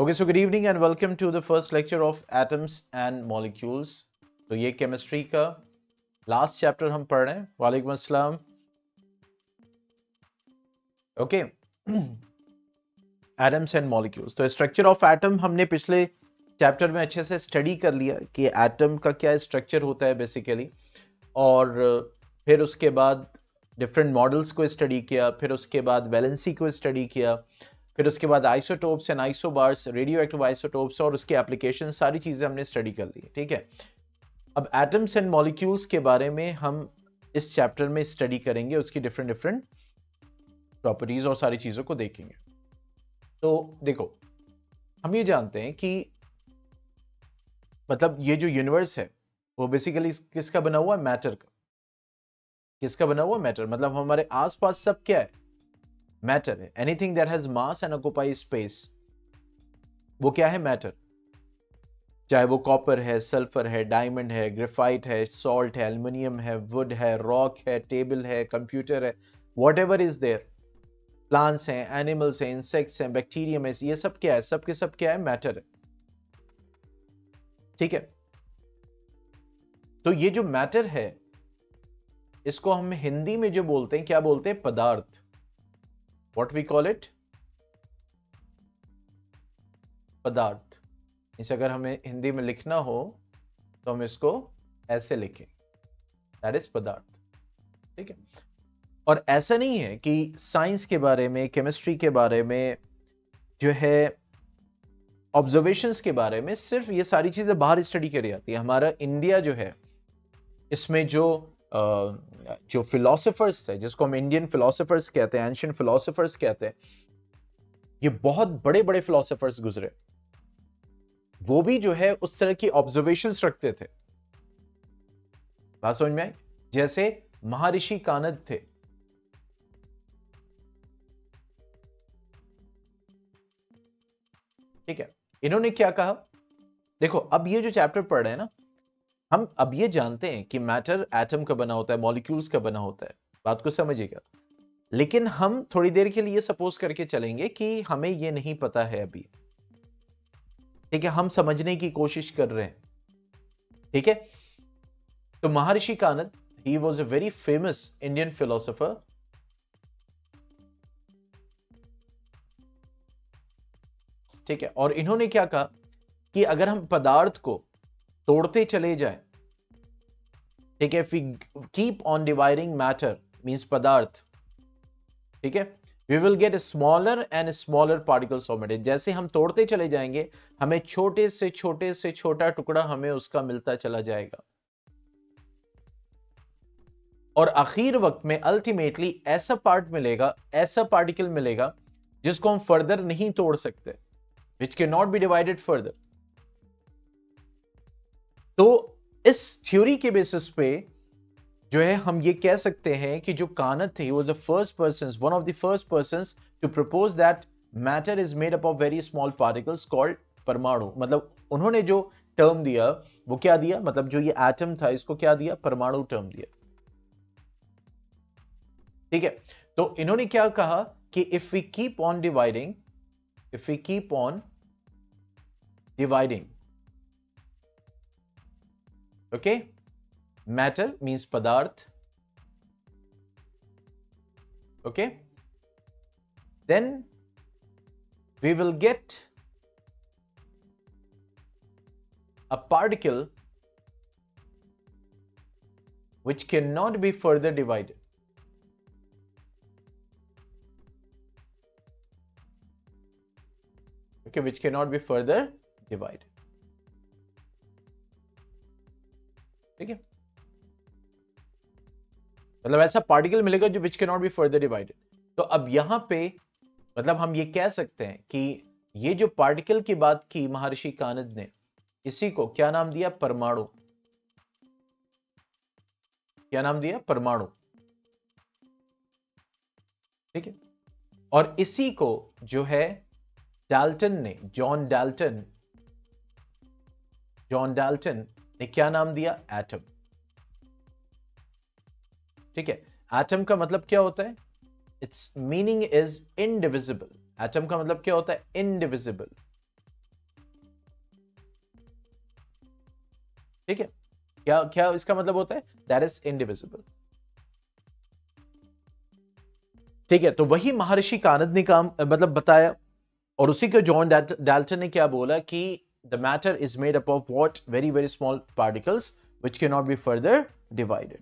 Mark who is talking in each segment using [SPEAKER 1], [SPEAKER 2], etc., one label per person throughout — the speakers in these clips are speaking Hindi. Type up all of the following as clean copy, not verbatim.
[SPEAKER 1] Okay, so good evening and welcome to the first lecture of atoms and molecules. तो ये केमिस्ट्री का लास्ट चैप्टर हम पढ़ रहे हैं. वालेकुम अस्सलाम. Okay, atoms and molecules. तो स्ट्रक्चर ऑफ एटम हमने पिछले चैप्टर में अच्छे से स्टडी कर लिया कि एटम का क्या स्ट्रक्चर होता है बेसिकली, और फिर उसके बाद डिफरेंट मॉडल्स को स्टडी किया, फिर उसके बाद वैलेंसी को स्टडी किया, फिर उसके बाद isotopes and isobars, radio active isotopes और उसके एप्लीकेशन, सारी चीजें हमने स्टडी कर ली. ठीक है, अब एटम्स एंड मॉलिक्यूल्स के बारे में हम इस चैप्टर में स्टडी करेंगे, उसकी डिफरेंट डिफरेंट प्रॉपर्टीज और सारी चीजों को देखेंगे. तो देखो, हम ये जानते हैं कि मतलब ये जो यूनिवर्स है वो बेसिकली किसका बना हुआ है? मैटर का. किसका बना हुआ? मैटर. मतलब हमारे आसपास सब क्या है? मैटर है. Anything that has mass and occupy space, वो क्या है? मैटर. चाहे वो कॉपर है, सल्फर है, डायमंड है, ग्रेफाइट है, सॉल्ट है, एल्युमिनियम है, वुड है, रॉक है, टेबल है, कंप्यूटर है, whatever is there, plants हैं, एनिमल्स हैं, इंसेक्ट्स हैं, बैक्टीरियम है, ये सब क्या है? सब के सब क्या है? मैटर है. ठीक है, तो ये जो मैटर है इसको हम हिंदी में जो बोलते हैं, क्या बोलते हैं? पदार्थ. What we call it? पदार्थ. इसे अगर हमें हिंदी में लिखना हो तो हम इसको ऐसे लिखें, दैट इज पदार्थ. ठीक है, और ऐसा नहीं है कि साइंस के बारे में, केमिस्ट्री के बारे में, जो है ऑब्जर्वेशंस के बारे में, सिर्फ ये सारी चीजें बाहर स्टडी करी जाती है. हमारा इंडिया जो है, इसमें जो फिलोसोफर्स थे, जिसको हम इंडियन फिलोसोफर्स कहते हैं, एंशिएंट फिलोसोफर्स कहते हैं, ये बहुत बड़े बड़े फिलोसोफर्स गुजरे. वो भी जो है उस तरह की ऑब्जर्वेशंस रखते थे. बात समझ में आई? जैसे महर्षि कानद थे. ठीक है, इन्होंने क्या कहा? देखो, अब ये जो चैप्टर पढ़ रहे हैं ना, हम अब ये जानते हैं कि मैटर एटम का बना होता है, मॉलिक्यूल्स का बना होता है. बात को समझिएगा. लेकिन हम थोड़ी देर के लिए सपोज करके चलेंगे कि हमें ये नहीं पता है अभी. ठीक है, हम समझने की कोशिश कर रहे हैं. ठीक है, तो Maharshi Kanad, he was a very famous Indian philosopher. ठीक है, और इन्होंने क्या कहा कि अगर हम पदार्थ को तोड़ते चले जाएं, ठीक है, we keep on dividing matter, means पदार्थ, ठीक है, we will get smaller and smaller particles of matter. जैसे हम तोड़ते चले जाएंगे, हमें छोटे से छोटा टुकड़ा हमें उसका मिलता चला जाएगा, और आखिर वक्त में अल्टीमेटली ऐसा पार्ट मिलेगा, ऐसा पार्टिकल मिलेगा जिसको हम फर्दर नहीं तोड़ सकते, which can not be divided further. तो इस थ्योरी के बेसिस पे जो है हम ये कह सकते हैं कि जो कानद थे, was the first persons, one of the first persons to propose that matter is made up of very small particles called परमाणु. मतलब उन्होंने जो टर्म दिया वो क्या दिया? मतलब जो ये एटम था इसको क्या दिया? परमाणु टर्म दिया. ठीक है, तो इन्होंने क्या कहा कि if we keep on dividing, okay, matter means padarth, okay, then we will get a particle which cannot be further divided. Okay, which cannot be further divided. ठीक है, मतलब ऐसा पार्टिकल मिलेगा जो which can not be further divided. तो अब यहां पे मतलब हम ये कह सकते हैं कि ये जो पार्टिकल की बात की महर्षि कानद ने, इसी को क्या नाम दिया? परमाणु. क्या नाम दिया? परमाणु. ठीक है, और इसी को जो है डाल्टन ने, जॉन डाल्टन ने क्या नाम दिया? एटम. ठीक है, एटम का मतलब क्या होता है? It's meaning is indivisible. Atom का मतलब क्या होता है? इनडिविजिबल. ठीक है, क्या क्या इसका मतलब होता है? That is indivisible. ठीक है, तो वही महर्षि कानद ने काम मतलब बताया, और उसी को जॉन डाल्टन ने क्या बोला कि the matter is made up of what, very very small particles which can not be further divided.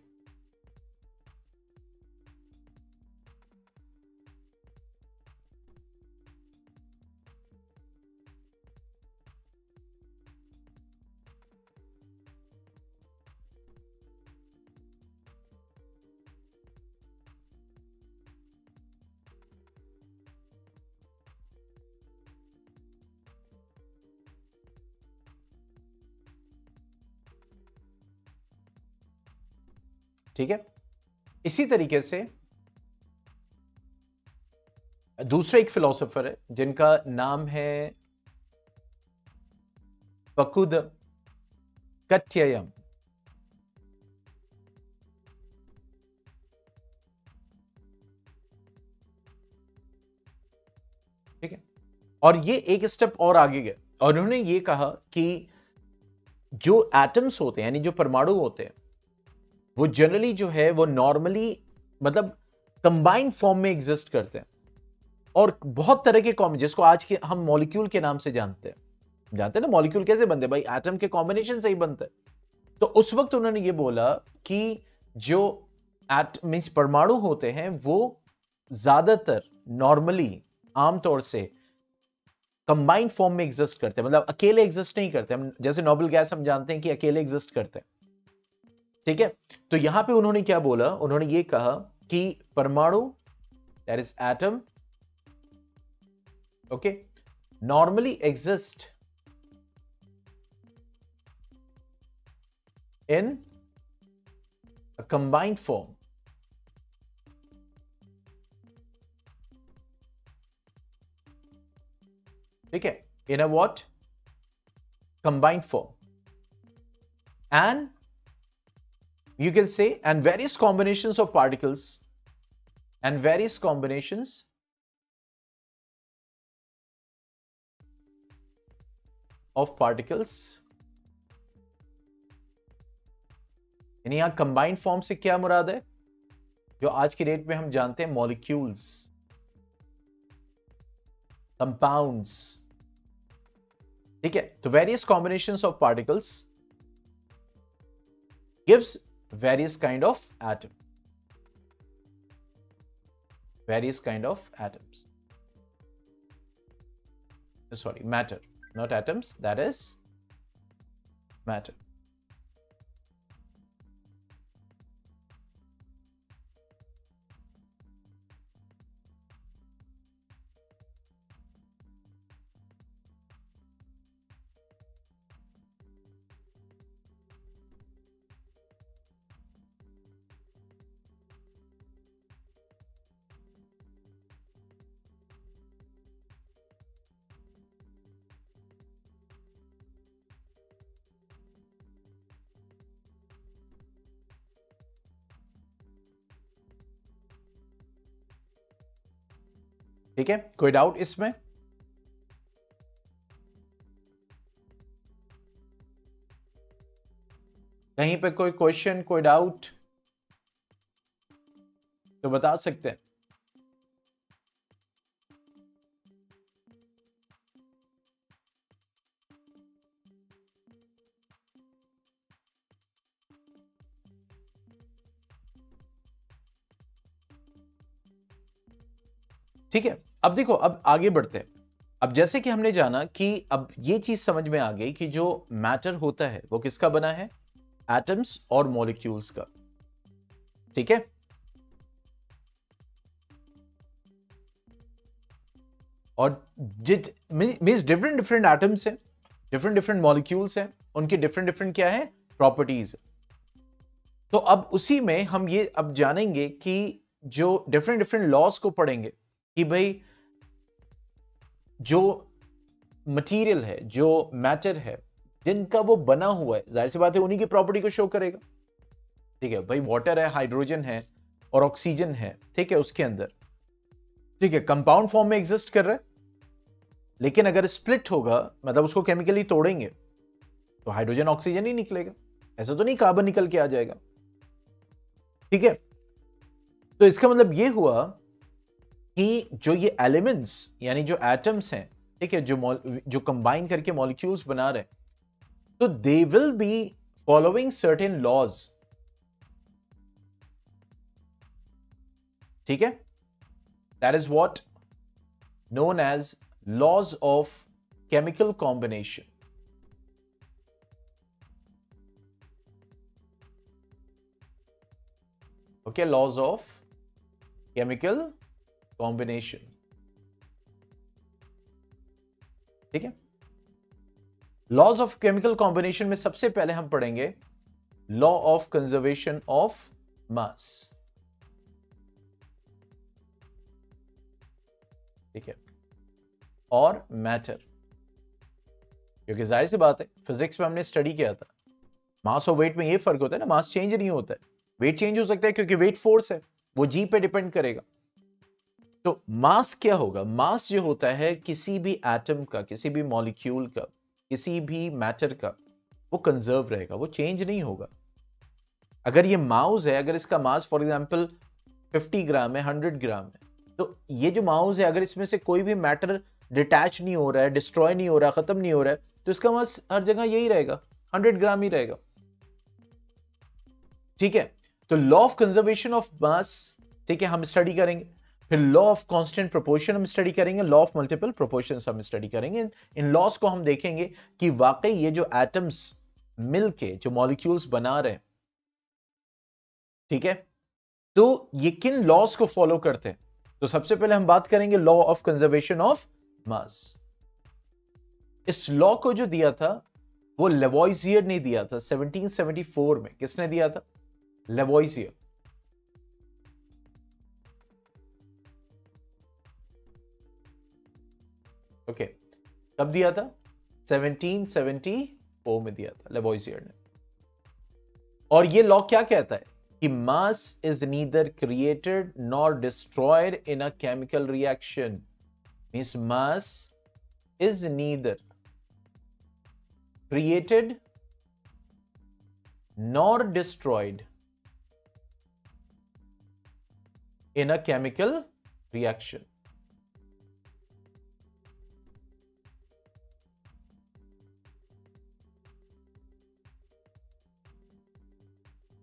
[SPEAKER 1] ठीक है, इसी तरीके से दूसरे एक फिलोसोफर है जिनका नाम है फकुद कट्ययम। ठीक है, और ये एक स्टेप और आगे गए और उन्होंने ये कहा कि जो एटम्स होते हैं, यानी जो परमाणु होते हैं, वो जनरली जो है वो नॉर्मली मतलब कंबाइंड फॉर्म में एग्जिस्ट करते हैं, और बहुत तरह के कॉम्बिनेशन, जिसको आज के हम मॉलिक्यूल के नाम से जानते हैं ना, मॉलिक्यूल कैसे बनते हैं भाई? एटम के कॉम्बिनेशन से ही बनते हैं। तो उस वक्त उन्होंने ये बोला कि जो मींस परमाणु होते हैं वो ज्यादातर नॉर्मली आमतौर से कंबाइंड फॉर्म में एग्जिस्ट करते हैं, मतलब अकेले एग्जिस्ट नहीं करते। हम जैसे नोबल गैस हम जानते हैं कि अकेले एग्जिस्ट करते हैं। ठीक है, तो यहां पे उन्होंने क्या बोला? उन्होंने ये कहा कि परमाणु, that is atom, okay, normally exist in a combined form. ठीक है, in a what? Combined form. And you can say, and various combinations of particles, and various combinations of particles, यानी यहां कंबाइंड फॉर्म से क्या मुराद है? जो आज की डेट में हम जानते हैं मॉलिक्यूल्स, कंपाउंड्स। ठीक है, तो various combinations of particles gives various kind of atom, various kind of atoms, sorry matter, not atoms, that is matter. ठीक है, कोई डाउट इसमें? कहीं पे कोई क्वेश्चन, कोई डाउट तो बता सकते हैं। ठीक है, अब देखो, अब आगे बढ़ते हैं। अब जैसे कि हमने जाना कि अब ये चीज समझ में आ गई कि जो मैटर होता है वो किसका बना है? एटम्स और मॉलिक्यूल्स का। ठीक है, और मींस डिफरेंट डिफरेंट एटम्स हैं, डिफरेंट डिफरेंट मॉलिक्यूल्स हैं, उनकी डिफरेंट डिफरेंट क्या है? प्रॉपर्टीज। तो अब उसी में हम ये अब जानेंगे कि जो डिफरेंट डिफरेंट लॉज को पढ़ेंगे कि भाई जो मटेरियल है, जो मैटर है, जिनका वो बना हुआ है, जाहिर सी बात है उन्हीं की प्रॉपर्टी को शो करेगा। ठीक है भाई, वाटर है, हाइड्रोजन है और ऑक्सीजन है, ठीक है, उसके अंदर, ठीक है, कंपाउंड फॉर्म में एग्जिस्ट कर रहा है, लेकिन अगर स्प्लिट होगा, मतलब उसको केमिकली तोड़ेंगे, तो हाइड्रोजन ऑक्सीजन ही निकलेगा। ऐसा तो नहीं कार्बन निकल के आ जाएगा। ठीक है, तो इसका मतलब ये हुआ कि जो ये एलिमेंट्स यानी जो एटम्स हैं, ठीक है, जो कंबाइन करके मॉलिक्यूल्स बना रहे हैं, तो they will be following certain laws. ठीक है, that is what known as laws of chemical combination. Okay, laws of chemical combination. ठीक है, लॉज ऑफ केमिकल कॉम्बिनेशन में सबसे पहले हम पढ़ेंगे लॉ ऑफ कंजर्वेशन ऑफ मास। ठीक है, और मैटर, क्योंकि जाहिर सी बात है फिजिक्स में हमने स्टडी किया था मास और वेट में ये फर्क होता है ना, मास चेंज नहीं होता है, वेट चेंज हो सकता है क्योंकि वेट फोर्स है, वो जी पे डिपेंड करेगा। तो मास क्या होगा? मास जो होता है किसी भी एटम का, किसी भी मॉलिक्यूल का, किसी भी मैटर का, वो कंजर्व रहेगा, वो चेंज नहीं होगा। अगर ये माउस है, अगर इसका मास फॉर एग्जांपल 50 ग्राम है, 100 ग्राम है, तो ये जो माउस है अगर इसमें से कोई भी मैटर डिटैच नहीं हो रहा है, डिस्ट्रॉय नहीं हो रहा, खत्म नहीं हो रहा है, तो इसका मास हर जगह यही रहेगा, 100 ग्राम ही रहेगा। ठीक है, तो लॉ ऑफ कंजर्वेशन ऑफ मास, ठीक है, हम स्टडी करेंगे। फिर लॉ ऑफ कांस्टेंट प्रोपोर्शन हम स्टडी करेंगे, लॉ ऑफ मल्टीपल प्रोपोर्शंस हम स्टडी करेंगे। इन लॉस को हम देखेंगे कि वाकई ये जो एटम्स मिलके जो मॉलिक्यूल्स बना रहे हैं, ठीक है, तो ये किन लॉस को फॉलो करते हैं। तो सबसे पहले हम बात करेंगे लॉ ऑफ कंजर्वेशन ऑफ मास। इस लॉ को जो दिया था वो लेवॉइजियर ने दिया था 1774 में। किसने दिया था? लेवॉइजियर। ओके, कब दिया था? 1774 में दिया था लेवॉइजियर ने। और ये लॉ क्या कहता है कि mass is neither created nor destroyed in a chemical reaction. Means mass is neither created nor destroyed in a chemical reaction.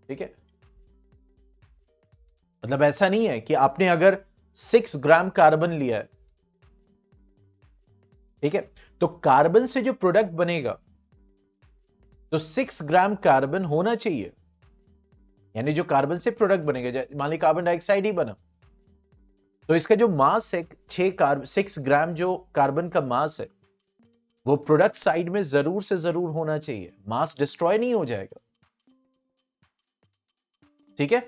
[SPEAKER 1] ठीक है, मतलब ऐसा नहीं है कि आपने अगर 6 ग्राम कार्बन लिया है, ठीक है, तो कार्बन से जो प्रोडक्ट बनेगा तो 6 ग्राम कार्बन होना चाहिए। यानी जो कार्बन से प्रोडक्ट बनेगा, मान ली कार्बन डाइऑक्साइड ही बना, तो इसका जो मास है 6 ग्राम जो कार्बन का मास है, वो प्रोडक्ट साइड में जरूर से जरूर होना चाहिए, मास डिस्ट्रॉय नहीं हो जाएगा। ठीक है,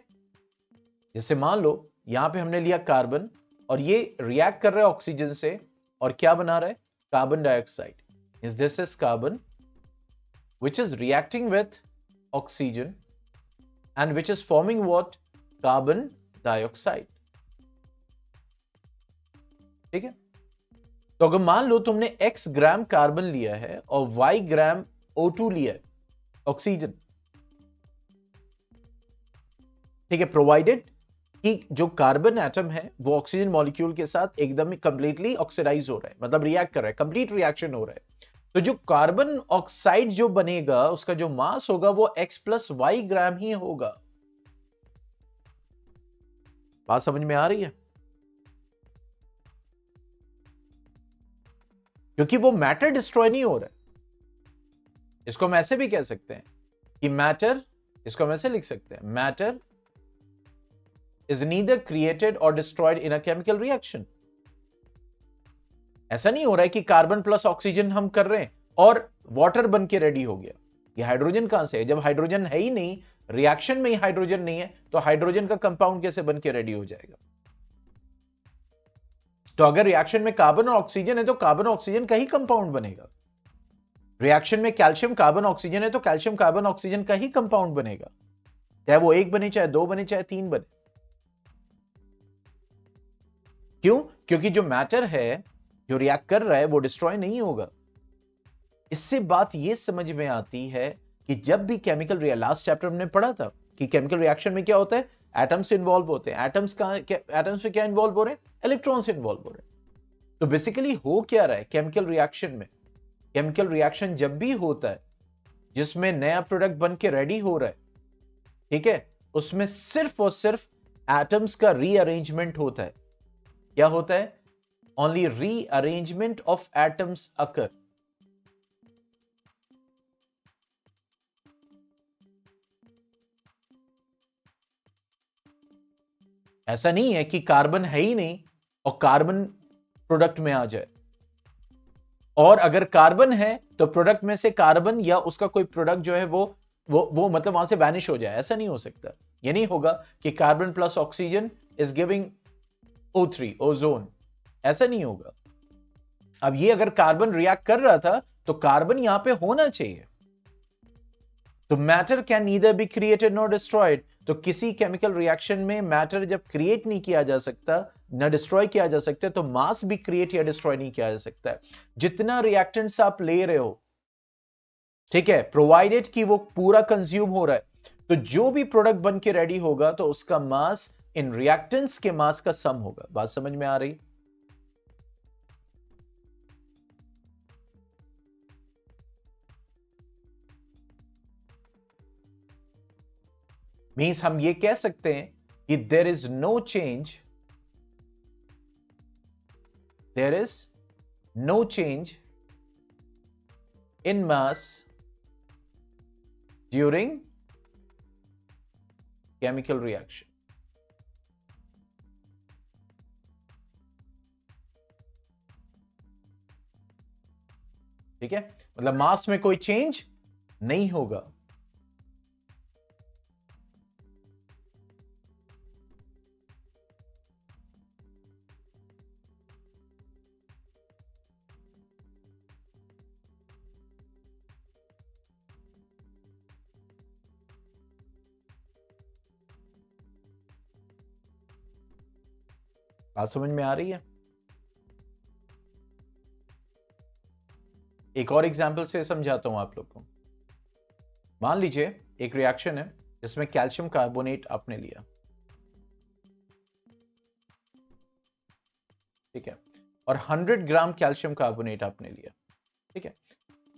[SPEAKER 1] जैसे मान लो यहां पे हमने लिया कार्बन और ये रिएक्ट कर रहा है ऑक्सीजन से, और क्या बना रहा है? Carbon dioxide. This is carbon which is reacting with oxygen and which is forming what? Carbon dioxide. ठीक है, तो अगर मान लो तुमने x ग्राम कार्बन लिया है और y ग्राम O2 लिया है, ऑक्सीजन, ठीक है, प्रोवाइडेड कि जो कार्बन एटम है वो ऑक्सीजन मॉलिक्यूल के साथ एकदम ही कंप्लीटली ऑक्सीडाइज हो रहा है, मतलब रिएक्ट कर रहा है, कंप्लीट रिएक्शन हो रहा है। तो जो कार्बन ऑक्साइड जो बनेगा उसका जो मास होगा वो x प्लस वाई ग्राम ही होगा। बात समझ में आ रही है? क्योंकि वो मैटर डिस्ट्रॉय नहीं हो रहा है। इसको हम ऐसे भी कह सकते हैं कि मैटर, इसको हम ऐसे लिख सकते हैं, मैटर इज नीदर क्रिएटेड और destroyed in a chemical reaction. ऐसा नहीं हो रहा है कि कार्बन प्लस ऑक्सीजन हम कर रहे हैं और वाटर बन के रेडी हो गया। ये हाइड्रोजन कहां से है? जब हाइड्रोजन है ही नहीं, रिएक्शन में ही हाइड्रोजन नहीं है, तो हाइड्रोजन का कंपाउंड कैसे बन के रेडी हो जाएगा? तो अगर रिएक्शन में कार्बन और ऑक्सीजन है तो कार्बन ऑक्सीजन का ही कंपाउंड बनेगा। रिएक्शन में कैल्शियम कार्बन ऑक्सीजन है तो कैल्शियम कार्बन ऑक्सीजन का ही कंपाउंड बनेगा, चाहे वो 1 बने, चाहे 2 बने, चाहे 3 बने। क्यों? क्योंकि जो मैटर है जो रिएक्ट कर रहा है वो डिस्ट्रॉय नहीं होगा। इससे बात यह समझ में आती है कि जब भी केमिकल लास्ट चैप्टर हमने पढ़ा था कि केमिकल रिएक्शन में क्या होता है, एटम्स इन्वॉल्व होते हैं। एटम्स में क्या इन्वॉल्व हो रहे हैं, इलेक्ट्रॉन्स इन्वॉल्व हो रहे हैं। तो बेसिकली हो क्या रहा है केमिकल रिएक्शन में, केमिकल रिएक्शन जब भी होता है जिसमें नया प्रोडक्ट बन के रेडी हो रहा है, ठीक है, उसमें सिर्फ और सिर्फ एटम्स का रीअरेंजमेंट होता है। क्या होता है, ओनली रीअरेंजमेंट ऑफ एटम्स अकर। ऐसा नहीं है कि कार्बन है ही नहीं और कार्बन प्रोडक्ट में आ जाए, और अगर कार्बन है तो प्रोडक्ट में से कार्बन या उसका कोई प्रोडक्ट जो है वो मतलब वहां से वैनिश हो जाए। ऐसा नहीं हो सकता। ये नहीं होगा कि carbon plus oxygen is giving O3 ozone, ऐसा नहीं होगा। अब ये अगर कार्बन रिएक्ट कर रहा था तो कार्बन यहां पे होना चाहिए। तो matter can neither be created nor destroyed. तो किसी केमिकल रिएक्शन में मैटर जब क्रिएट नहीं किया जा सकता, ना डिस्ट्रॉय किया जा सकता, तो मास भी क्रिएट या डिस्ट्रॉय नहीं किया जा सकता। जितना रिएक्टेंट्स आप ले रहे हो, ठीक है, प्रोवाइडेड कि वो पूरा कंज्यूम हो रहा है, तो जो भी प्रोडक्ट बन के रेडी होगा तो उसका मास इन रिएक्टेंट्स के मास का सम होगा। बात समझ में आ रही? मींस हम ये कह सकते हैं कि there is no change, there is no change in mass during chemical reaction. ठीक है, मतलब मास में कोई चेंज नहीं होगा। बात समझ में आ रही है? एक और एग्जांपल से समझाता हूं आप लोग को। मान लीजिए एक रिएक्शन है जिसमें कैल्शियम कार्बोनेट आपने लिया, ठीक है, और 100 ग्राम कैल्शियम कार्बोनेट आपने लिया, ठीक है।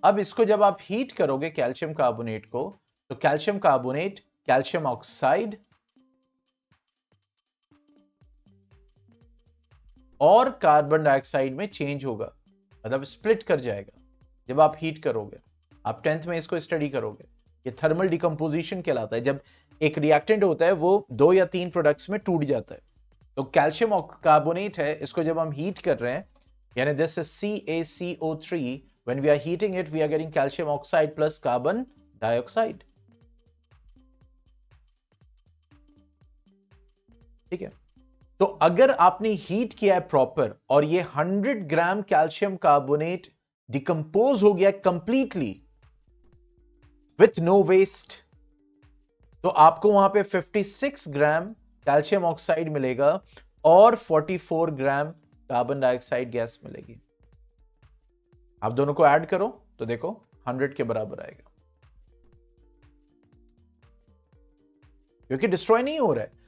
[SPEAKER 1] अब इसको जब आप हीट करोगे कैल्शियम कार्बोनेट को, तो कैल्शियम कार्बोनेट कैल्शियम ऑक्साइड और कार्बन डाइऑक्साइड में चेंज होगा, मतलब स्प्लिट कर जाएगा जब आप हीट करोगे। आप 10th में इसको स्टडी करोगे। ये थर्मल डिकम्पोजिशन कहलाता है। जब एक रिएक्टेंट होता है वो 2 या 3 प्रोडक्ट्स में टूट जाता है। तो कैल्शियम कार्बोनेट है, इसको जब हम हीट कर रहे हैं, यानी this is CaCO3, when we are heating it we are getting calcium oxide plus carbon dioxide. ठीक है, तो अगर आपने हीट किया है प्रॉपर और ये 100 ग्राम कैल्शियम कार्बोनेट डिकम्पोज हो गया कंप्लीटली विथ नो वेस्ट, तो आपको वहां पे 56 ग्राम कैल्शियम ऑक्साइड मिलेगा और 44 ग्राम कार्बन डाइऑक्साइड गैस मिलेगी। आप दोनों को ऐड करो तो देखो 100 के बराबर आएगा, क्योंकि डिस्ट्रॉय नहीं हो रहा है।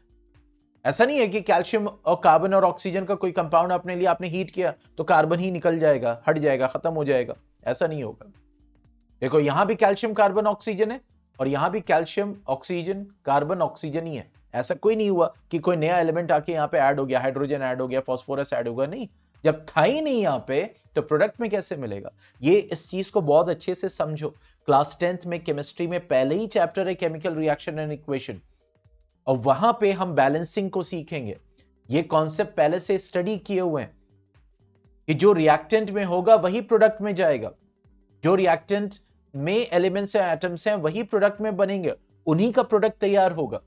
[SPEAKER 1] ऐसा नहीं है कि कैल्शियम और कार्बन और ऑक्सीजन का कोई कंपाउंड आपने लिया, आपने हीट किया तो कार्बन ही निकल जाएगा, हट जाएगा, खत्म हो जाएगा। ऐसा नहीं होगा। देखो यहां भी कैल्शियम कार्बन ऑक्सीजन है और यहां भी कैल्शियम ऑक्सीजन कार्बन ऑक्सीजन ही है। ऐसा कोई नहीं हुआ कि कोई नया एलिमेंट आके यहां पे ऐड हो गया, हाइड्रोजन ऐड हो गया, फास्फोरस ऐड होगा, नहीं। जब था ही नहीं यहां पे तो प्रोडक्ट में कैसे मिलेगा? ये इस चीज को बहुत अच्छे से समझो। क्लास 10th में केमिस्ट्री में पहले ही चैप्टर है केमिकल रिएक्शन एंड इक्वेशन, और वहां पे हम बैलेंसिंग को सीखेंगे। ये कॉन्सेप्ट पहले से स्टडी किए हुए हैं कि जो रिएक्टेंट में होगा वही प्रोडक्ट में जाएगा, जो रिएक्टेंट में एलिमेंट्स या एटम्स हैं वही प्रोडक्ट में बनेंगे, उन्हीं का प्रोडक्ट तैयार होगा।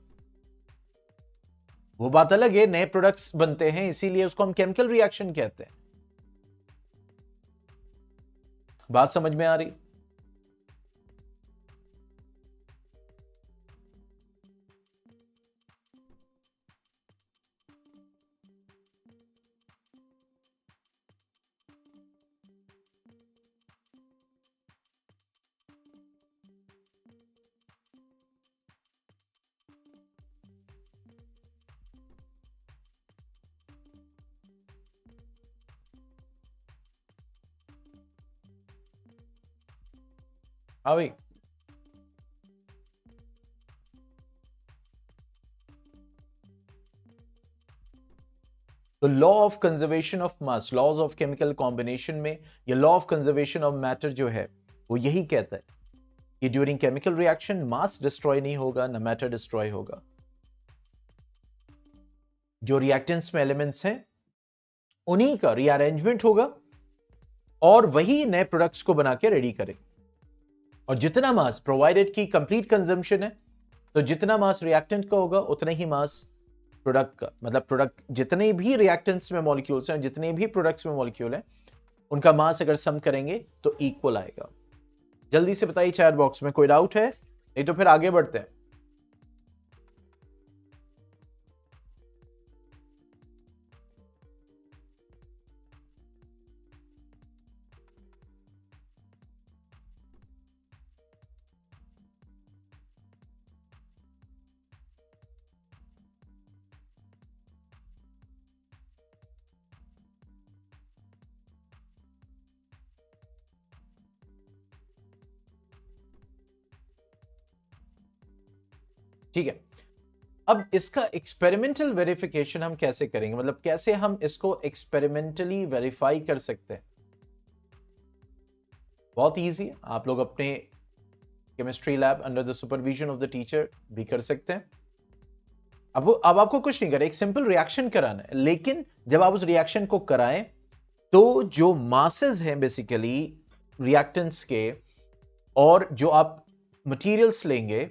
[SPEAKER 1] वो बात अलग है, नए प्रोडक्ट्स बनते हैं इसीलिए उसको हम केमिकल रिएक्शन कहते हैं। बात समझ में आ रही? हाँ भाई, तो law of conservation of mass, laws of chemical combination में ये law of conservation of matter जो है वो यही कहता है कि during chemical reaction mass destroy नहीं होगा ना मैटर डिस्ट्रॉय होगा। जो रिएक्टेंट्स में एलिमेंट्स हैं उन्हीं का रीअरेंजमेंट होगा और वही नए प्रोडक्ट्स को बना के रेडी करें। और जितना मास प्रोवाइडेड की कंप्लीट कंजम्पशन है, तो जितना मास रिएक्टेंट का होगा उतना ही मास प्रोडक्ट का, मतलब प्रोडक्ट जितने भी रिएक्टेंट्स में मॉलिक्यूल्स हैं, जितने भी प्रोडक्ट्स में मॉलिक्यूल हैं, उनका मास अगर सम करेंगे तो इक्वल आएगा। जल्दी से बताइए चैट बॉक्स में, कोई डाउट है? नहीं तो फिर आगे बढ़ते हैं। ठीक है, अब इसका एक्सपेरिमेंटल वेरिफिकेशन हम कैसे करेंगे, मतलब कैसे हम इसको एक्सपेरिमेंटली वेरीफाई कर सकते हैं? बहुत इजी है, आप लोग अपने chemistry lab under the supervision of the teacher भी कर सकते हैं। अब आपको कुछ नहीं करें, एक सिंपल रिएक्शन कराना है, लेकिन जब आप उस रिएक्शन को कराएं तो जो मासेस हैं बेसिकली रिएक्टेंट्स के और जो आप मटेरियल्स लेंगे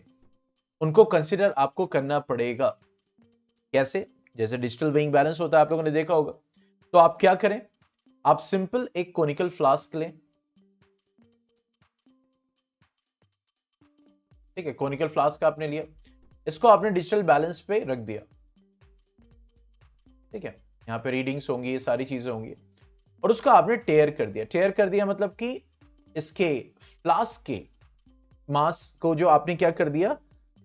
[SPEAKER 1] उनको कंसिडर आपको करना पड़ेगा। कैसे? जैसे डिजिटल वेइंग बैलेंस होता है, आप लोगों ने देखा होगा। तो आप क्या करें, आप सिंपल एक कोनिकल फ्लास्क लें। ठीक है, कोनिकल फ्लास्क आपने लिया, इसको आपने डिजिटल बैलेंस पे रख दिया। ठीक है, यहां पे रीडिंग्स होंगी, ये सारी चीजें होंगी, और उसको आपने टेयर कर दिया। टेयर कर दिया मतलब कि इसके फ्लास्क के मास को जो आपने क्या कर दिया,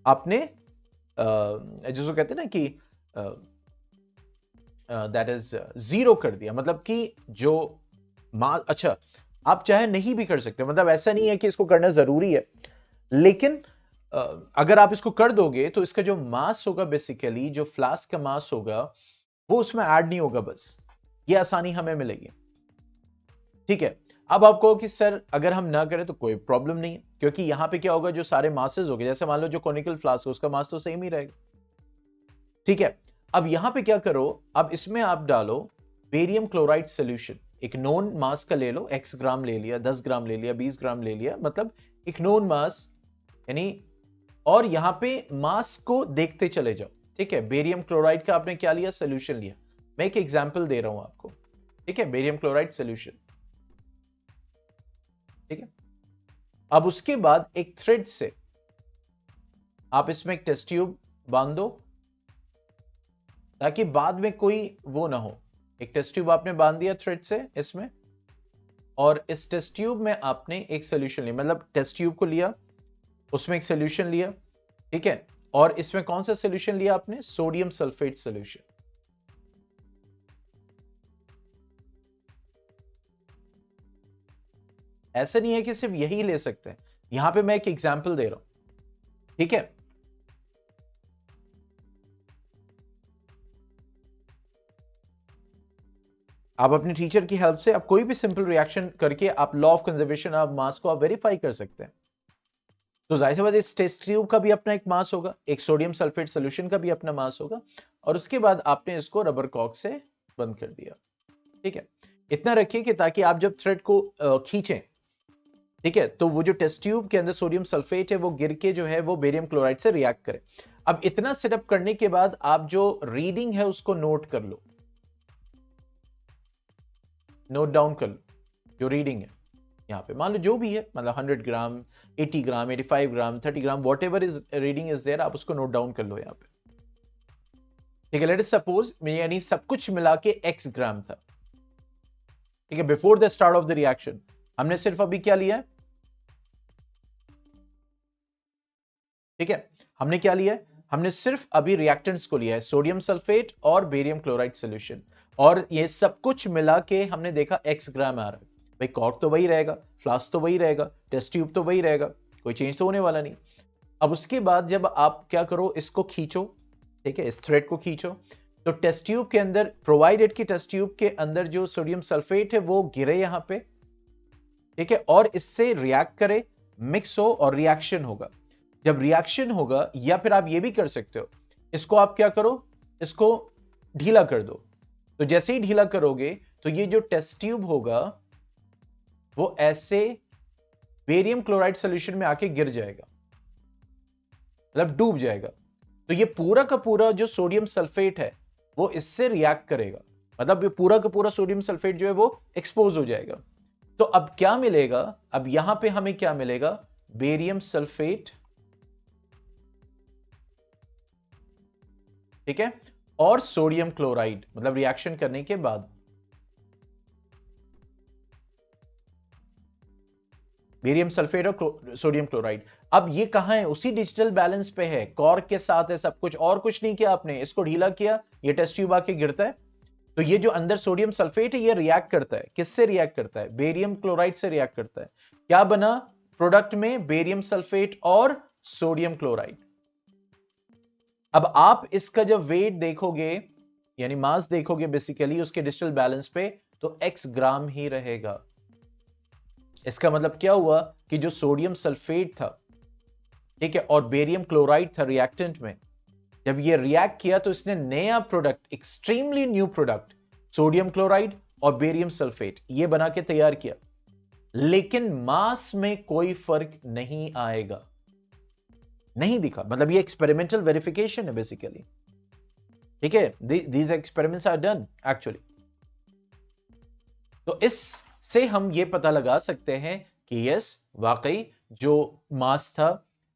[SPEAKER 1] आपने जिसको कहते हैं ना कि दैट इज जीरो कर दिया, मतलब कि जो मास, अच्छा आप चाहे नहीं भी कर सकते, मतलब ऐसा नहीं है कि इसको करना जरूरी है, लेकिन अगर आप इसको कर दोगे तो इसका जो मास होगा बेसिकली, जो फ्लास्क का मास होगा वो उसमें ऐड नहीं होगा, बस ये आसानी हमें मिलेगी। ठीक है, अब आप कहो कि सर अगर हम ना करें तो कोई प्रॉब्लम नहीं है, क्योंकि यहां पे क्या होगा, जो सारे मासेस हो गए, जैसे मान लो जो कोनिकल फ्लास्क है उसका मास तो सेम ही रहेगा। ठीक है, अब यहां पे क्या करो, अब इसमें आप डालो बेरियम क्लोराइड सोल्यूशन। एक नोन मास का ले लो, x ग्राम ले लिया, 10 ग्राम ले लिया, 20 ग्राम ले लिया, मतलब एक नोन मास, यानी, और यहां पे मास को देखते चले जाओ। ठीक है, बेरियम क्लोराइड का आपने क्या लिया, सोल्यूशन लिया। मैं एक एग्जांपल दे रहा हूं आपको। ठीक है, बेरियम क्लोराइड सोल्यूशन। ठीक है, अब उसके बाद एक थ्रेड से आप इसमें एक टेस्ट ट्यूब बांध दो, ताकि बाद में कोई वो ना हो। एक टेस्ट ट्यूब आपने बांध दिया थ्रेड से इसमें, और इस टेस्ट ट्यूब में आपने एक सोल्यूशन लिया, मतलब टेस्ट ट्यूब को लिया, उसमें एक सोल्यूशन लिया। ठीक है, और इसमें कौन सा सोल्यूशन लिया आपने, सोडियम सल्फेट सोल्यूशन। ऐसा नहीं है कि सिर्फ यही ले सकते हैं, यहां पे मैं एक एग्जांपल दे रहा हूं। ठीक है, आप अपने टीचर की हेल्प से आप कोई भी सिंपल रिएक्शन करके आप लॉ ऑफ कंजर्वेशन ऑफ मास को आप वेरीफाई कर सकते हैं। तो जाहिर सी बात है, इस टेस्ट ट्यूब का भी अपना एक मास होगा, एक सोडियम सल्फेट सोल्यूशन का भी अपना मास होगा, और उसके बाद आपने इसको रबर कॉक से बंद कर दिया। ठीक है, इतना रखिए कि ताकि आप जब थ्रेड को खींचें, ठीक है, तो वो जो टेस्ट ट्यूब के अंदर सोडियम सल्फेट है वो गिर के जो है वो बेरियम क्लोराइड से रिएक्ट करे। अब इतना सेटअप करने के बाद आप जो रीडिंग है उसको नोट कर लो, नोट डाउन कर लो जो रीडिंग है। यहाँ पे मान लो जो भी है, मतलब 100 gram, 80 gram, 85 gram, 30 gram, whatever is reading is there, आप उसको नोट डाउन कर लो यहाँ पे। ठीक है, लेट अस सपोज यानी सब कुछ मिला के x ग्राम था। ठीक है, before the start of the reaction हमने सिर्फ अभी क्या लिया है, ठीक है, हमने क्या लिया है, हमने सिर्फ अभी रिएक्टेंट्स को लिया है, सोडियम सल्फेट और बेरियम क्लोराइड सोल्यूशन, और ये सब कुछ मिला के हमने देखा x ग्राम आ रहा है। भाई कॉर्क तो वही रहेगा, फ्लास्क तो वही रहेगा, टेस्ट ट्यूब तो वही रहेगा, कोई चेंज तो होने वाला नहीं। अब उसके बाद जब आप क्या करो, इसको खींचो, ठीक है, इस थ्रेड को खींचो, तो टेस्ट ट्यूब के अंदर, प्रोवाइडेड की टेस्ट ट्यूब के अंदर जो सोडियम सल्फेट है वो गिरे यहां पे, ठीक है, और इससे रिएक्ट करे, मिक्स हो और रिएक्शन होगा। जब रिएक्शन होगा, या फिर आप ये भी कर सकते हो, इसको आप क्या करो, इसको ढीला कर दो। तो जैसे ही ढीला करोगे तो ये जो टेस्ट ट्यूब होगा वो ऐसे बेरियम क्लोराइड सोल्यूशन में आके गिर जाएगा, मतलब डूब जाएगा। तो ये पूरा का पूरा जो सोडियम सल्फेट है वो इससे रिएक्ट करेगा, मतलब ये पूरा का पूरा सोडियम सल्फेट जो है वो एक्सपोज हो जाएगा। तो अब क्या मिलेगा, अब यहां पे हमें क्या मिलेगा, बेरियम सल्फेट, ठीक है, और सोडियम क्लोराइड, मतलब रिएक्शन करने के बाद बेरियम सल्फेट और सोडियम क्लोराइड। अब ये कहां है, उसी डिजिटल बैलेंस पे है, कॉर्क के साथ है सब कुछ, और कुछ नहीं किया आपने, इसको ढीला किया, ये टेस्ट ट्यूब आके गिरता है। तो ये जो अंदर सोडियम सल्फेट है ये रिएक्ट करता है, किससे रिएक्ट करता है, बेरियम क्लोराइड से रिएक्ट करता है। क्या बना प्रोडक्ट में, बेरियम सल्फेट और सोडियम क्लोराइड। अब आप इसका जब वेट देखोगे, यानी मास देखोगे बेसिकली उसके डिजिटल बैलेंस पे, तो x ग्राम ही रहेगा। इसका मतलब क्या हुआ कि जो सोडियम सल्फेट था, ठीक है, और बेरियम क्लोराइड था रिएक्टेंट में, जब ये रिएक्ट किया तो इसने नया product, extremely new product, sodium chloride और बेरियम सल्फेट, ये बना के तैयार किया। लेकिन मास में कोई फर्क नहीं आएगा, नहीं दिखा, मतलब ये एक्सपेरिमेंटल वेरिफिकेशन है बेसिकली, ठीक है, these experiments are done actually. तो इससे हम ये पता लगा सकते हैं कि यस, वाकई जो मास था,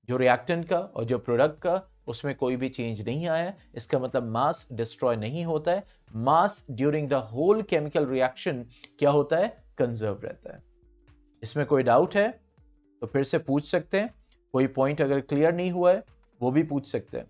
[SPEAKER 1] जो रिएक्टेंट का और जो प्रोडक्ट का, उसमें कोई भी चेंज नहीं आया। इसका मतलब मास डिस्ट्रॉय नहीं होता है, mass during the whole chemical reaction क्या होता है, कंजर्व रहता है। इसमें कोई डाउट है तो फिर से पूछ सकते हैं, कोई पॉइंट अगर क्लियर नहीं हुआ है वो भी पूछ सकते हैं।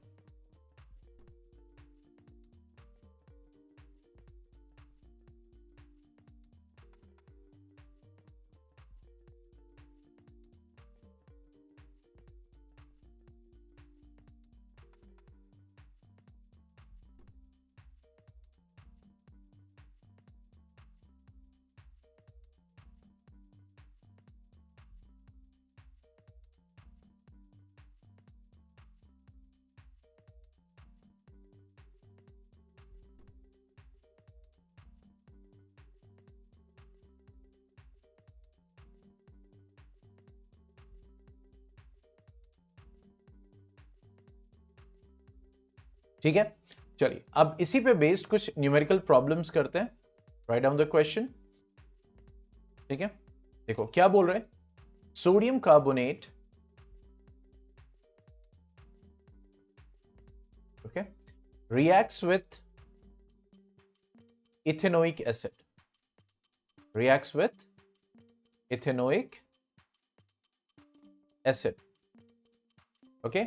[SPEAKER 1] ठीक है, चलिए अब इसी पे बेस्ड कुछ न्यूमेरिकल प्रॉब्लम्स करते हैं। राइट डाउन द क्वेश्चन, ठीक है, देखो क्या बोल रहे हैं, sodium carbonate, okay, reacts with ethanoic acid, reacts with ethanoic acid, okay,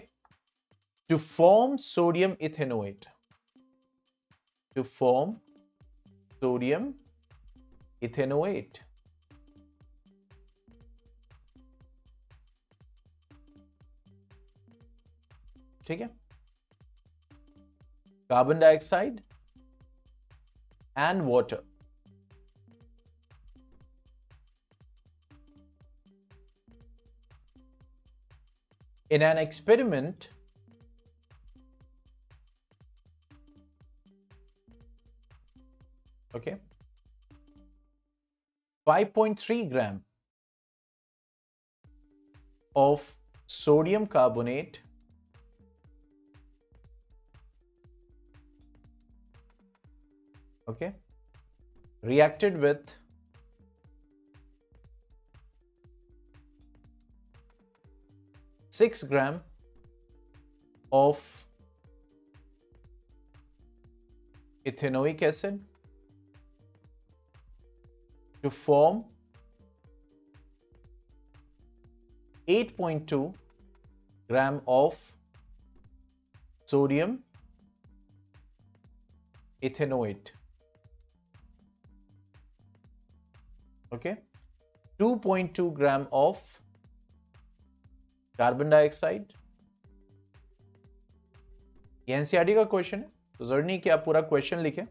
[SPEAKER 1] to form sodium ethanoate, to form sodium ethanoate, ठीक है, carbon dioxide and water, in an experiment, okay, 5.3 gram of sodium carbonate okay reacted with 6 gram of ethanoic acid to form 8.2 gram of sodium ethanoate, okay, 2.2 gram of carbon dioxide. ये एनसीईआरटी का क्वेश्चन है, तो जरूरी नहीं कि आप पूरा क्वेश्चन लिखें,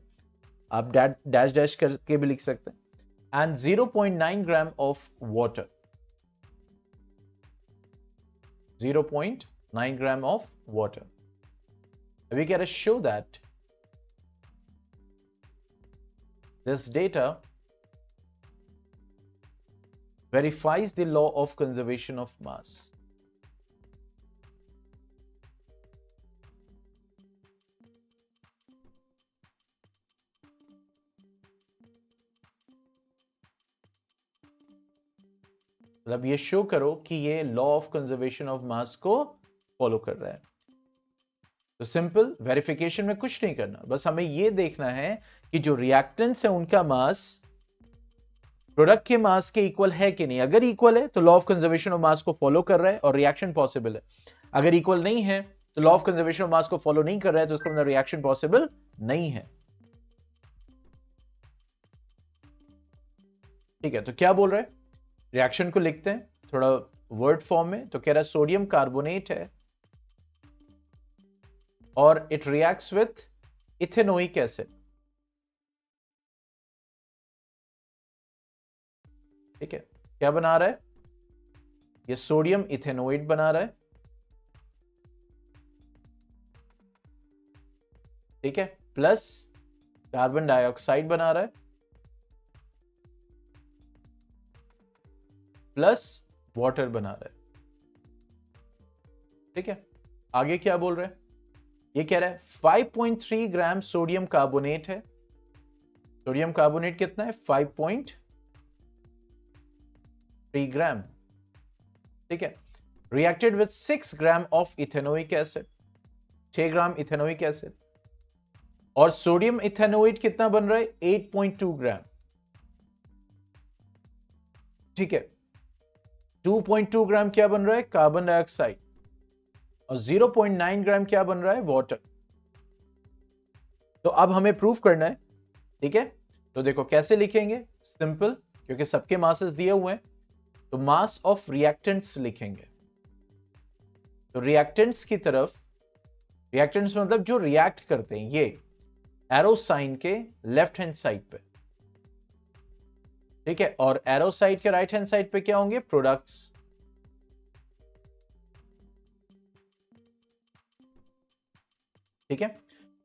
[SPEAKER 1] आप डैश डैश करके भी लिख सकते हैं। And 0.9 gram of water, 0.9 gram of water. We gotta show that this data verifies the law of conservation of mass. मतलब ये शो करो कि ये लॉ ऑफ कंजर्वेशन ऑफ मास को फॉलो कर रहा है। तो सिंपल वेरिफिकेशन में कुछ नहीं करना, बस हमें ये देखना है कि जो रिएक्टेंट्स है उनका मास प्रोडक्ट के मास के इक्वल है कि नहीं। अगर इक्वल है तो लॉ ऑफ कंजर्वेशन ऑफ मास को फॉलो कर रहा है और रिएक्शन पॉसिबल है। अगर इक्वल नहीं है तो लॉ ऑफ कंजर्वेशन ऑफ मास को फॉलो नहीं कर रहा है, तो उसका मतलब रिएक्शन पॉसिबल नहीं है। ठीक है, तो क्या बोल रहे हैं, रिएक्शन को लिखते हैं थोड़ा वर्ड फॉर्म में। तो कह रहा है सोडियम कार्बोनेट है और it reacts with ethanoic acid. ठीक है, क्या बना रहा है, ये सोडियम इथेनोइड बना रहा है। ठीक है, प्लस कार्बन डाइऑक्साइड बना रहा है, प्लस वाटर बना रहा है। ठीक है, आगे क्या बोल रहे हैं, ये कह रहा है 5.3 ग्राम सोडियम कार्बोनेट है। सोडियम कार्बोनेट कितना है, 5.3 ग्राम। ठीक है, reacted with 6 gram of ethanoic acid, 6 gram ethanoic acid. और सोडियम इथेनोइड कितना बन रहा है, 8.2 ग्राम। ठीक है, 2.2 ग्राम क्या बन रहा है, कार्बन डाइऑक्साइड, और 0.9 ग्राम क्या बन रहा है, वाटर। तो अब हमें प्रूफ करना है। ठीक है, तो देखो कैसे लिखेंगे, सिंपल, क्योंकि सबके मासेस दिए हुए हैं, तो मास ऑफ रिएक्टेंट्स लिखेंगे। तो रिएक्टेंट्स की तरफ, रिएक्टेंट्स मतलब जो रिएक्ट करते हैं, ये एरो साइन के लेफ्ट हैंड साइड पे। ठीक है, और एरो साइड के राइट हैंड साइड पे क्या होंगे, प्रोडक्ट्स। ठीक है,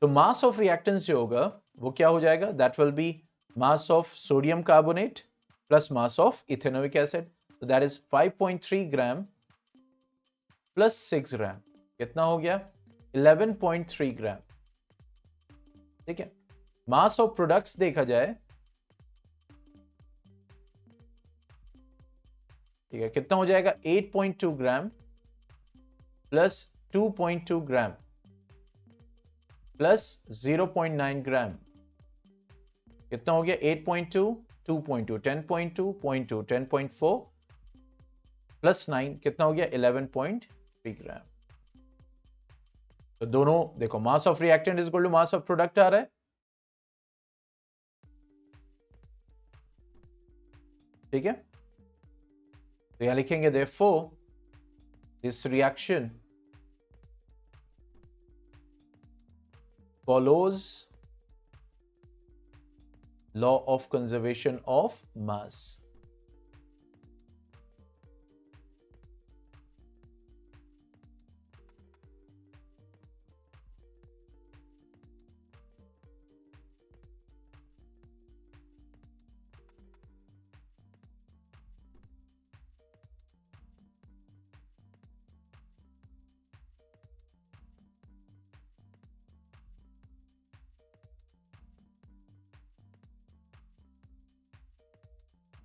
[SPEAKER 1] तो मास ऑफ रिएक्टेंस जो होगा वो क्या हो जाएगा, that will be mass of sodium carbonate plus mass of ethanoic acid. तो दैट इज 5.3 ग्राम प्लस 6 ग्राम, कितना हो गया, 11.3 ग्राम। ठीक है, मास ऑफ प्रोडक्ट्स देखा जाए, ठीक है, कितना हो जाएगा, 8.2 ग्राम प्लस 2.2 ग्राम प्लस 0.9 ग्राम, कितना हो गया, 8.2, 2.2, 10.2, 0.2, 10.4 प्लस 9, कितना हो गया, 11.3 ग्राम। तो दोनों देखो, mass of reactant is equal to mass of product आ रहा है। ठीक है, तो यहां लिखेंगे therefore this reaction follows law of conservation of mass।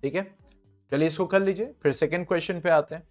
[SPEAKER 1] ठीक है, चलिए इसको कर लीजिए, फिर सेकंड क्वेश्चन पे आते हैं।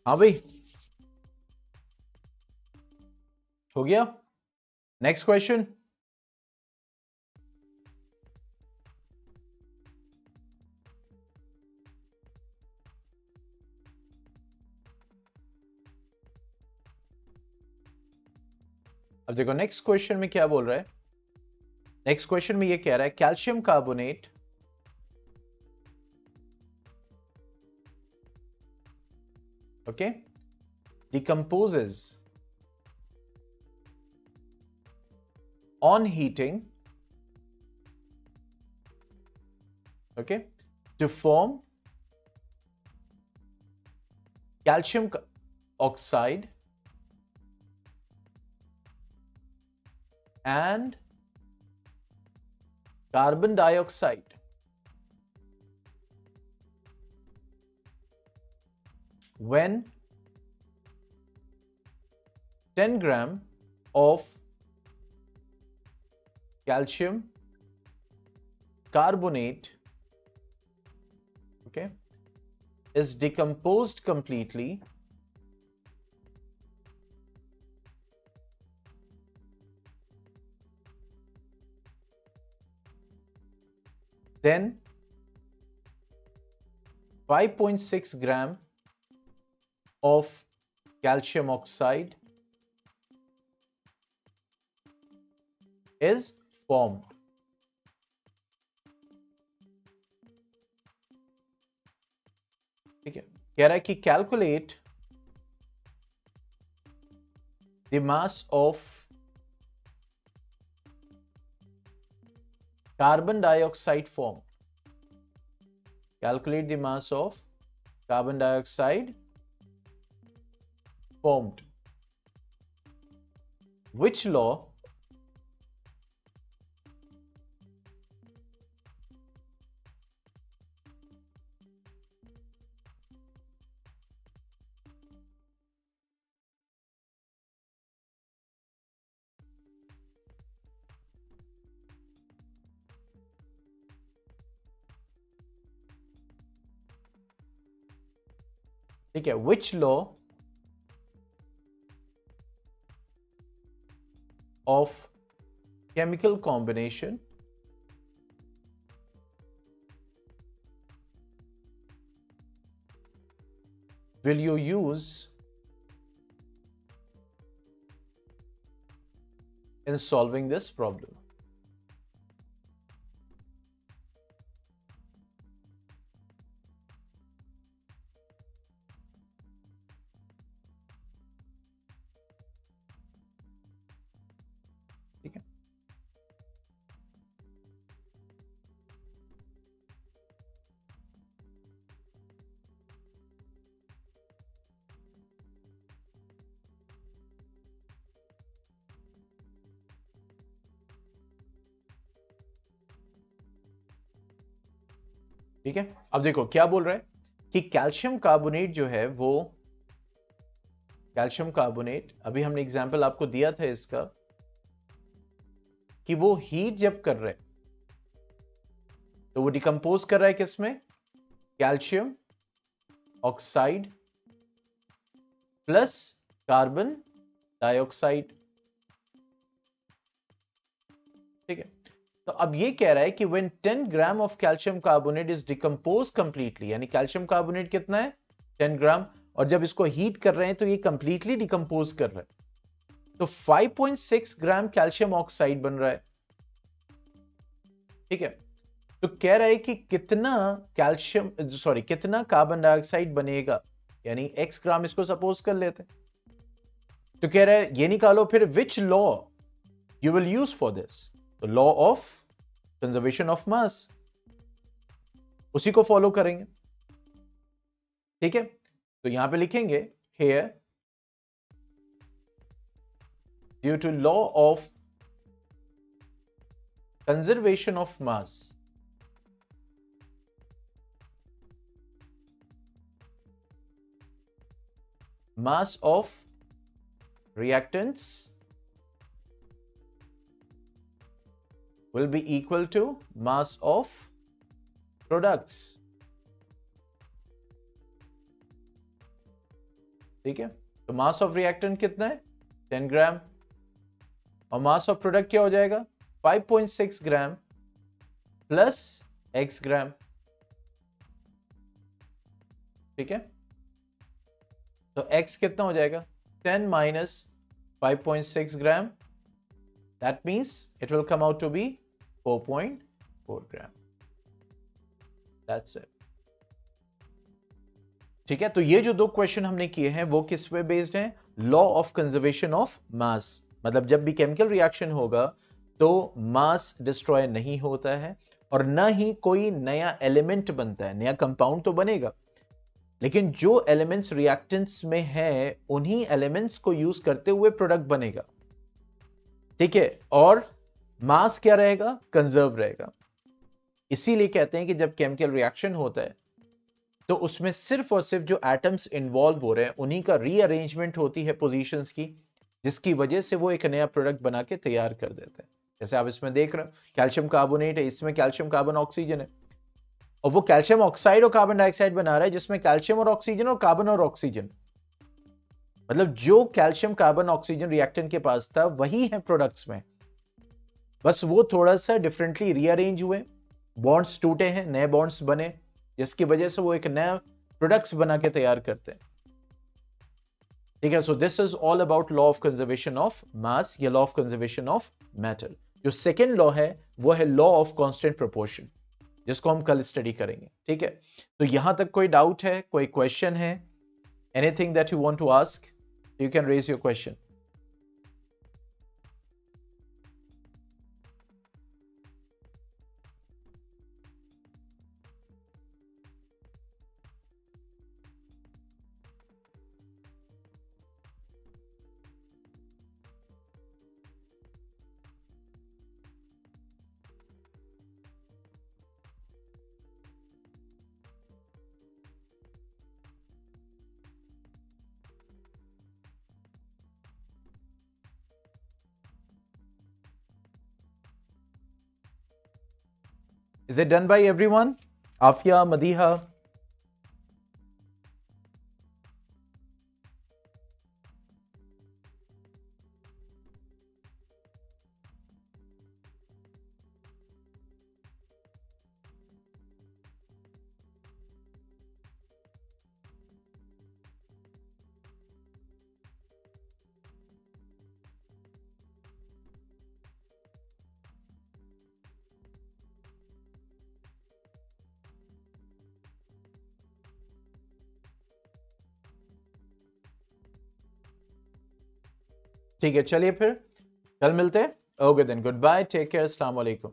[SPEAKER 1] हाँ भाई, हो गया। Next question. अब देखो नेक्स्ट क्वेश्चन में क्या बोल रहा है। नेक्स्ट क्वेश्चन में ये कह रहा है calcium carbonate okay decomposes on heating okay to form calcium oxide and carbon dioxide when 10 gram of calcium carbonate okay is decomposed completely then 5.6 gram of calcium oxide is formed. ठीक है, कह रहा है कि calculate the mass of carbon dioxide formed. Calculate the mass of carbon dioxide formed. Which law ठीक है, which law of chemical combination will you use in solving this problem? ठीक है, ठीक है। अब देखो क्या बोल रहा है कि कैल्शियम कार्बोनेट जो है वो कैल्शियम कार्बोनेट, अभी हमने एग्जांपल आपको दिया था इसका कि वो हीट जब कर रहे तो वो डिकम्पोज कर रहा है किसमें, calcium oxide plus carbon dioxide. ठीक है, तो अब ये कह रहा है कि when 10 gram of calcium carbonate is decompose completely, यानी कैल्शियम कार्बोनेट कितना है 10 ग्राम, और जब इसको हीट कर रहे हैं तो ये कंप्लीटली डिकम्पोज कर रहा है, तो 5.6 ग्राम कैल्शियम ऑक्साइड बन रहा है। ठीक है, तो कह रहा है कि कितना कैल्शियम कितना कार्बन डाइऑक्साइड बनेगा, यानी x ग्राम इसको सपोज कर लेते हैं, तो कह रहा है ये निकालो फिर which law you will use for this, तो law of conservation of mass, उसी को फॉलो करेंगे। ठीक है, तो यहां पे लिखेंगे here due to law of conservation of mass mass of reactants will be equal to mass of products. ठीक है, तो मास ऑफ रिएक्टेंट कितना है 10 ग्राम, और मास ऑफ प्रोडक्ट क्या हो जाएगा 5.6 ग्राम प्लस x ग्राम। ठीक है, तो x कितना हो जाएगा 10 minus 5.6 gram, that means it will come out to be 4.4 gram. That's it. ठीक है, तो ये जो दो क्वेश्चन हमने किए हैं वो किस पे बेस्ड हैं, लॉ ऑफ कंजर्वेशन ऑफ मास। मतलब जब भी केमिकल रिएक्शन होगा तो मास डिस्ट्रॉय नहीं होता है और ना ही कोई नया एलिमेंट बनता है, नया कंपाउंड तो बनेगा लेकिन जो एलिमेंट्स रिएक्टेंट्स में है उन्हीं एलिमेंट्स को यूज करते हुए प्रोडक्ट बनेगा। ठीक है, और मास क्या रहेगा कंजर्व रहेगा। इसीलिए कहते हैं कि जब केमिकल रिएक्शन होता है तो उसमें सिर्फ और सिर्फ जो एटम्स इन्वॉल्व हो रहे हैं उन्हीं का रीअरेंजमेंट होती है पोजीशंस की, जिसकी वजह से वो एक नया प्रोडक्ट बना के तैयार कर देते हैं। जैसे आप इसमें देख रहे हो कैल्शियम कार्बोनेट है, इसमें कैल्शियम कार्बन ऑक्सीजन है और वो कैल्शियम ऑक्साइड और कार्बन डाइऑक्साइड बना रहा है जिसमें कैल्शियम और ऑक्सीजन और कार्बन और ऑक्सीजन, मतलब जो कैल्शियम कार्बन ऑक्सीजन रिएक्टेंट के पास था वही है प्रोडक्ट्स में, बस वो थोड़ा सा डिफरेंटली रीअरेंज हुए, बॉन्ड्स टूटे हैं, नए बॉन्ड्स बने, जिसकी वजह से वो एक नया प्रोडक्ट्स बना के तैयार करते हैं। ठीक है, so this is all about law of conservation of mass या law of conservation of matter. जो सेकेंड लॉ है वो है लॉ ऑफ कांस्टेंट प्रोपोर्शन, जिसको हम कल स्टडी करेंगे। ठीक है, तो यहां तक कोई डाउट है, कोई क्वेश्चन है, anything that you want to ask, you can raise your question. Is it done by everyone? Afia, Madiha? ठीक है, चलिए फिर कल मिलते हैं। Okay then, good bye, take care, अस्सलाम वालेकुम।